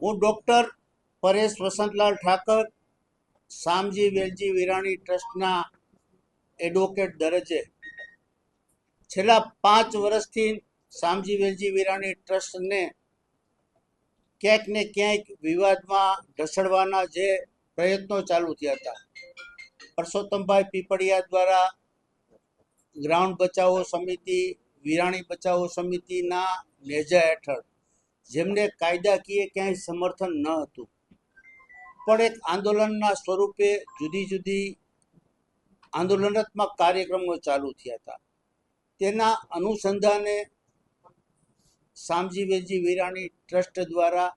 હું ડૉક્ટર પરેશ વસંતલાલ ઠાકર શામજી વેલજી વિરાણી ટ્રસ્ટના એડવોકેટ દરજ્જે છેલ્લા 5 વર્ષથી શામજી વેલજી વિરાણી ટ્રસ્ટને ક્યાંક ને ક્યાંક વિવાદમાં ઢસડવાના જે પ્રયત્નો ચાલુ થયા હતા, પરસોત્તમભાઈ પીપળિયા દ્વારા ગ્રાઉન્ડ બચાવો સમિતિ, વિરાણી બચાવો સમિતિના નેજા હેઠળ જેમને કાયદાકીય ક્યાંય સમર્થન ન હતું, પણ એક આંદોલનના સ્વરૂપે જુદી જુદી આંદોલનાત્મક કાર્યક્રમો ચાલુ થયા હતા. તેના અનુસંધાને શામજી વેલજી વિરાણી ટ્રસ્ટ દ્વારા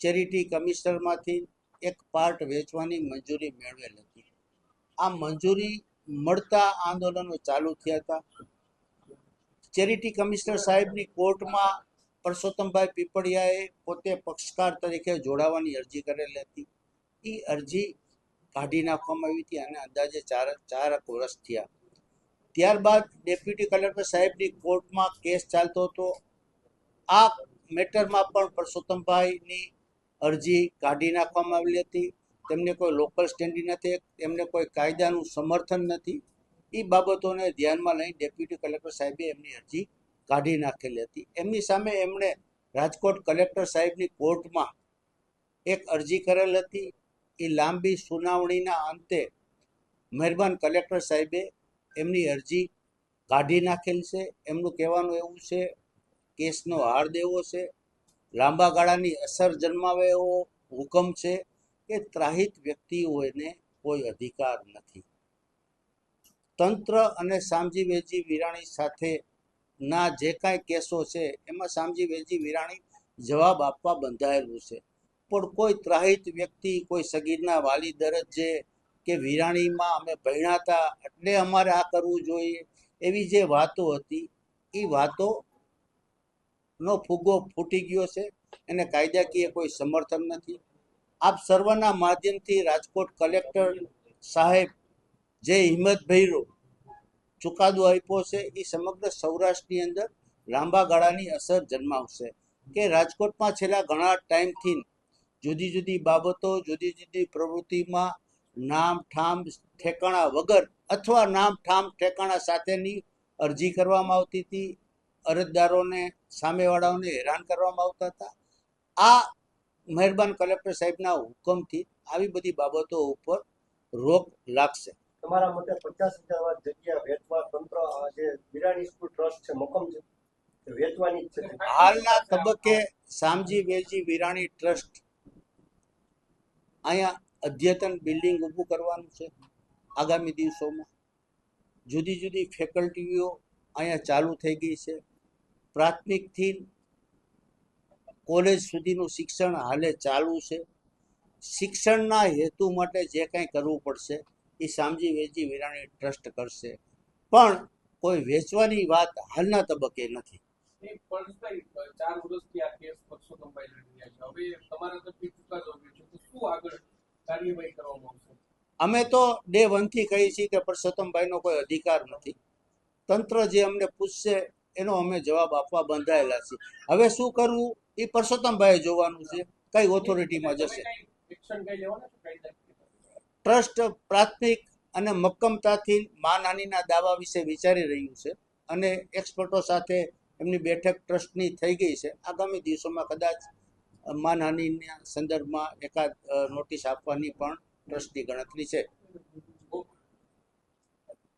ચેરિટી કમિશનરમાંથી એક પાર્ટ વેચવાની મંજૂરી મેળવેલ હતી. આ મંજૂરી મળતા આંદોલનો ચાલુ થયા હતા. ચેરિટી કમિશનર સાહેબની કોર્ટમાં પરસોત્તમભાઈ પીપળિયાએ પોતે પક્ષકાર તરીકે જોડાવાની અરજી કરેલી હતી. એ અરજી કાઢી નાખવામાં આવી હતી અને અંદાજે ચાર વર્ષ થયા. ત્યારબાદ ડેપ્યુટી કલેક્ટર સાહેબની કોર્ટમાં કેસ ચાલતો હતો. આ મેટરમાં પણ પરસોત્તમભાઈની અરજી કાઢી નાખવામાં આવેલી હતી. તેમને કોઈ લોકલ સ્ટેન્ડિંગ નથી, તેમને કોઈ કાયદાનું સમર્થન નથી. એ બાબતોને ધ્યાનમાં લઈ ડેપ્યુટી કલેક્ટર સાહેબે એમની અરજી કાઢી નાખેલી હતી. એમની સામે એમણે રાજકોટ કલેક્ટર સાહેબની કોર્ટમાં એક અરજી કરેલ હતી. એ લાંબી સુનાવણીના અંતે મહેરબાન કલેક્ટર સાહેબે એમની અરજી કાઢી નાખેલ છે. એમનું કહેવાનું એવું છે, કેસનો હાર દેવો છે, લાંબા ગાળાની અસર જન્માવે એવો હુકમ છે કે ત્રાહિત વ્યક્તિઓને કોઈ અધિકાર નથી. તંત્ર અને શામજી વેલજી વિરાણી સાથેના જે કાંઈ કેસો છે એમાં શામજી વેલજી વિરાણી જવાબ આપવા બંધાયેલું છે, પણ કોઈ ત્રાહિત વ્યક્તિ, કોઈ સગીરના વાલી દરજ્જે કે વિરાણીમાં અમે ભણ્યા હતા એટલે અમારે આ કરવું જોઈએ એવી જે વાતો હતી, એ વાતોનો ફુગ્ગો ફૂટી ગયો છે. એને કાયદાકીય કોઈ સમર્થન નથી. આપ સર્વના માધ્યમથી રાજકોટ કલેક્ટર સાહેબ જે હિંમતભર્યો ચુકાદો આપ્યો છે, એ સમગ્ર સૌરાષ્ટ્રની અંદર લાંબા ગાળાની અસર જન્માવશે કે રાજકોટમાં છેલ્લા ઘણા ટાઈમથી જુદી જુદી બાબતો, જુદી જુદી પ્રવૃત્તિમાં નામ ઠામ ઠેકાણા વગર અથવા નામ ઠામ ઠેકાણા સાથેની અરજી કરવામાં આવતી હતી. અરજદારોને, સામેવાળાઓને હેરાન કરવામાં આવતા હતા. આ મહેરબાન કલેક્ટર સાહેબના હુકમથી આવી બધી બાબતો ઉપર રોક લાગશે. તમારા મતે 50,000 જગ્યા વેચવા તંત્ર જે વિરાણી સ્કૂલ ટ્રસ્ટ છે મક્કમ છે, વેચવાની છે? હાલના તબક્કે શામજી વેલજી વિરાણી ટ્રસ્ટ અહીંયા અદ્યતન બિલ્ડિંગ ઊભું કરવાનું છે. આગામી દિવસોમાં જુદી જુદી ફેકલ્ટીઓ અહીંયા ચાલુ થઈ ગઈ છે. પ્રાથમિકથી કોલેજ સુધીનું શિક્ષણ હાલે ચાલુ છે. શિક્ષણના હેતુ માટે જે કંઈ કરવું પડશે એ શામજી વેલજી વિરાણી ટ્રસ્ટ કરશે, પણ કોઈ વેચવાની વાત હાલના તબક્કે નથી. અમે તો ડે 1 થી કહીએ છીએ કે પરસોત્તમભાઈનો કોઈ અધિકાર નથી. તંત્ર જે અમને પૂછશે એનો અમે જવાબ આપવા બંધાયેલા છીએ. હવે શું કરવું એ પરસોત્તમભાઈએ જોવાનું છે, કઈ ઓથોરિટીમાં જશે. ટ્રસ્ટ પ્રાથમિક અને મક્કમતાથી માનહાનિના દાવા વિશે વિચારી રહ્યું છે અને એક્સપર્ટો સાથે એમની બેઠક ટ્રસ્ટની થઈ ગઈ છે. આગામી દિવસોમાં કદાચ માનહાનિના સંદર્ભમાં એકાદ નોટિસ આપવાની પણ ટ્રસ્ટની ગણતરી છે.